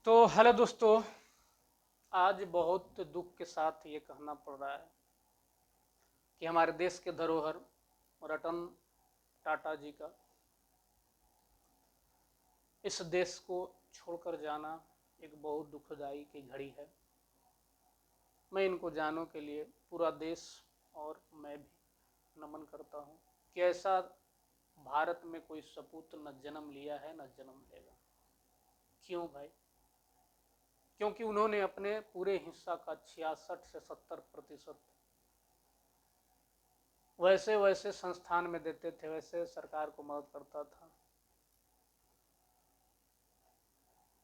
तो हेलो दोस्तों, आज बहुत दुख के साथ ये कहना पड़ रहा है कि हमारे देश के धरोहर रतन टाटा जी का इस देश को छोड़कर जाना एक बहुत दुखदाई की घड़ी है। मैं इनको जानों के लिए पूरा देश और मैं भी नमन करता हूँ कि ऐसा भारत में कोई सपूत न जन्म लिया है न जन्म लेगा। क्यों भाई? क्योंकि उन्होंने अपने पूरे हिस्सा का 66 से 70% वैसे वैसे संस्थान में देते थे, वैसे सरकार को मदद करता था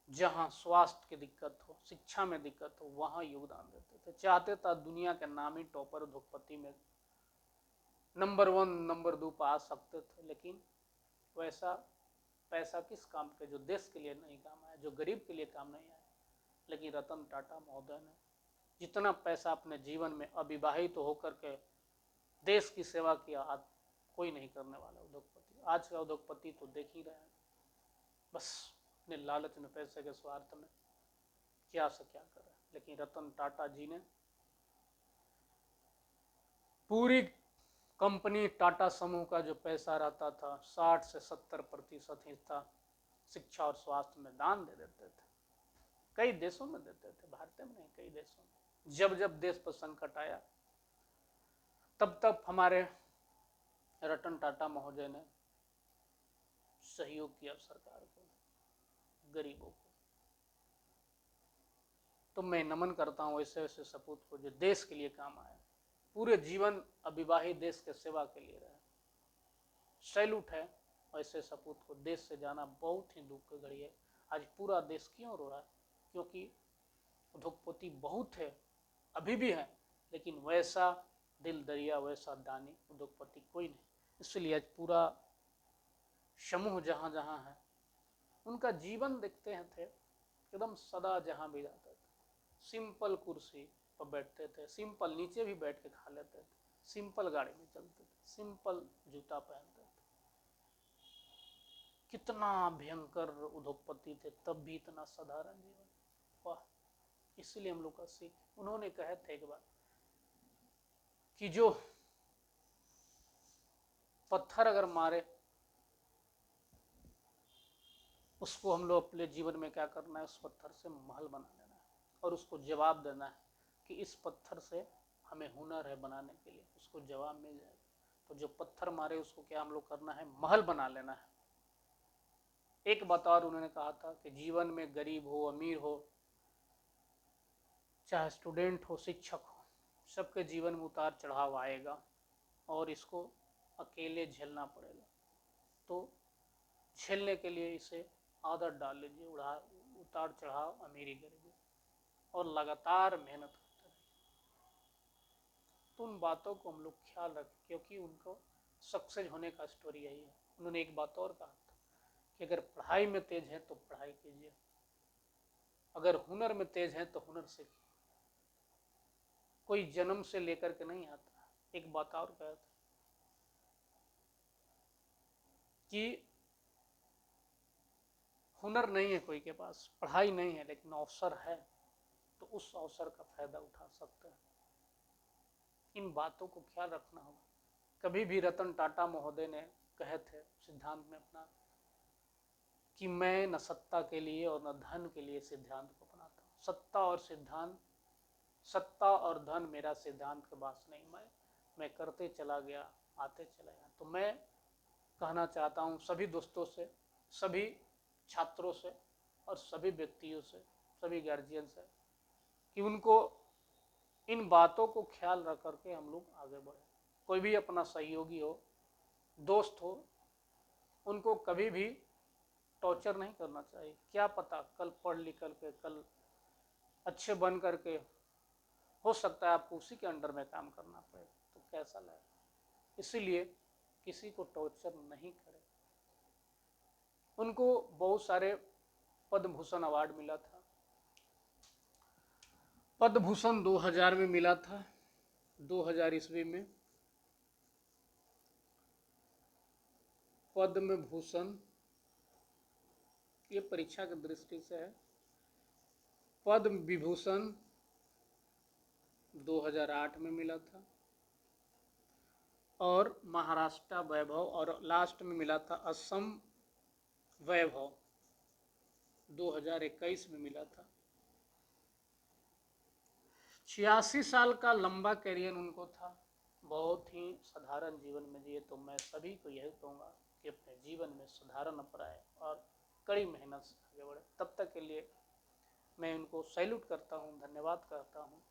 जहां स्वास्थ्य की दिक्कत हो, शिक्षा में दिक्कत हो, वहां योगदान देते थे। चाहते था दुनिया के नामी टॉपर उद्योगपति में नंबर 1 नंबर 2 पा सकते थे, लेकिन वैसा पैसा किस काम के जो देश के लिए नहीं काम आया, जो गरीब के लिए काम नहीं आया। लेकिन रतन टाटा महोदय ने जितना पैसा अपने जीवन में अविवाहित होकर के देश की सेवा किया, आज कोई नहीं करने वाला उद्योगपति। आज का उद्योगपति तो देख ही रहे हैं, बस अपने लालच में, पैसे के स्वार्थ में क्या से क्या कर रहे हैं। लेकिन रतन टाटा जी ने पूरी कंपनी टाटा समूह का जो पैसा रहता था 60 से 70% हिस्सा शिक्षा और स्वास्थ्य में दान दे देते थे। कई देशों में देते थे, भारत में नहीं, कई देशों में। जब जब देश पर संकट आया तब तब हमारे रतन टाटा महोदय ने सहयोग किया सरकार को, गरीबों को। तो मैं नमन करता हूँ ऐसे ऐसे सपूत को जो देश के लिए काम आए, पूरे जीवन अविवाहित देश के सेवा के लिए रहे। सैल्यूट है ऐसे सपूत को। देश से जाना बहुत ही दुख की घड़ी है। आज पूरा देश क्यों रो रहा है? क्योंकि उद्योगपति बहुत है, अभी भी है, लेकिन वैसा दिल दरिया, वैसा दानी उद्योगपति कोई नहीं। इसलिए आज पूरा समूह जहां जहां है उनका जीवन देखते हैं थे एकदम सदा जहां भी जाते थे सिंपल कुर्सी पर बैठते थे, सिंपल नीचे भी बैठ के खा लेते थे, सिंपल गाड़ी में चलते थे, सिंपल जूता पहनते थे। कितना भयंकर उद्योगपति थे, तब भी इतना साधारण जीवन। वाह! इसलिए हम लोग का सीख। उन्होंने कहे थे एक बार कि जो पत्थर अगर मारे उसको हम लोग अपने जीवन में क्या करना है, उस पत्थर से महल बना लेना है और उसको जवाब देना है कि इस पत्थर से हमें हुनर है बनाने के लिए, उसको जवाब मिल जाएगा। तो जो पत्थर मारे उसको क्या हम लोग करना है, महल बना लेना है। एक बात और उन्होंने कहा था कि जीवन में गरीब हो, अमीर हो, चाहे स्टूडेंट हो, शिक्षक हो, सबके जीवन में उतार चढ़ाव आएगा और इसको अकेले झेलना पड़ेगा। तो झेलने के लिए इसे आदत डाल लीजिए, उतार चढ़ाव, अमीरी, गरीबी, और लगातार मेहनत करते रहिए। तो उन बातों को हम लोग ख्याल रखें, क्योंकि उनको सक्सेस होने का स्टोरी यही है। उन्होंने एक बात और कहा था कि अगर पढ़ाई में तेज है तो पढ़ाई कीजिए, अगर हुनर में तेज है तो हुनर सीखिए। कोई जन्म से लेकर के नहीं आता। एक बात और कहा था कि हुनर नहीं है कोई के पास, पढ़ाई नहीं है, लेकिन अवसर है, तो उस अवसर का फायदा उठा सकते हैं। इन बातों को ख्याल रखना होगा। कभी भी रतन टाटा महोदय ने कहे थे सिद्धांत में अपना कि मैं न सत्ता के लिए और न धन के लिए सिद्धांत को अपनाता हूँ। सत्ता और धन मेरा सिद्धांत के पास नहीं। मैं करते चला गया, आते चला गया। तो मैं कहना चाहता हूँ सभी दोस्तों से, सभी छात्रों से और सभी व्यक्तियों से, सभी गार्जियन से, कि उनको इन बातों को ख्याल रख करके हम लोग आगे बढ़े। कोई भी अपना सहयोगी हो, दोस्त हो, उनको कभी भी टॉर्चर नहीं करना चाहिए। क्या पता कल पढ़ लिख करके, कल अच्छे बन करके, हो सकता है आपको उसी के अंडर में काम करना पड़े, तो कैसा लगे। इसीलिए किसी को टॉर्चर नहीं करें। उनको बहुत सारे पद्म भूषण अवार्ड मिला था। पद्म भूषण 2000 में मिला था, 2000 ईस्वी में पद्म भूषण, ये परीक्षा की दृष्टि से है, पद्म विभूषण 2008 में मिला था, और महाराष्ट्र वैभव, और लास्ट में मिला था असम वैभव 2021 में मिला था। 86 साल का लंबा कैरियर उनको था, बहुत ही साधारण जीवन में जिए। तो मैं सभी को यही कहूँगा कि अपने जीवन में साधारण अपनाएं और कड़ी मेहनत से आगे बढ़े। तब तक के लिए मैं उनको सैल्यूट करता हूँ, धन्यवाद करता हूँ।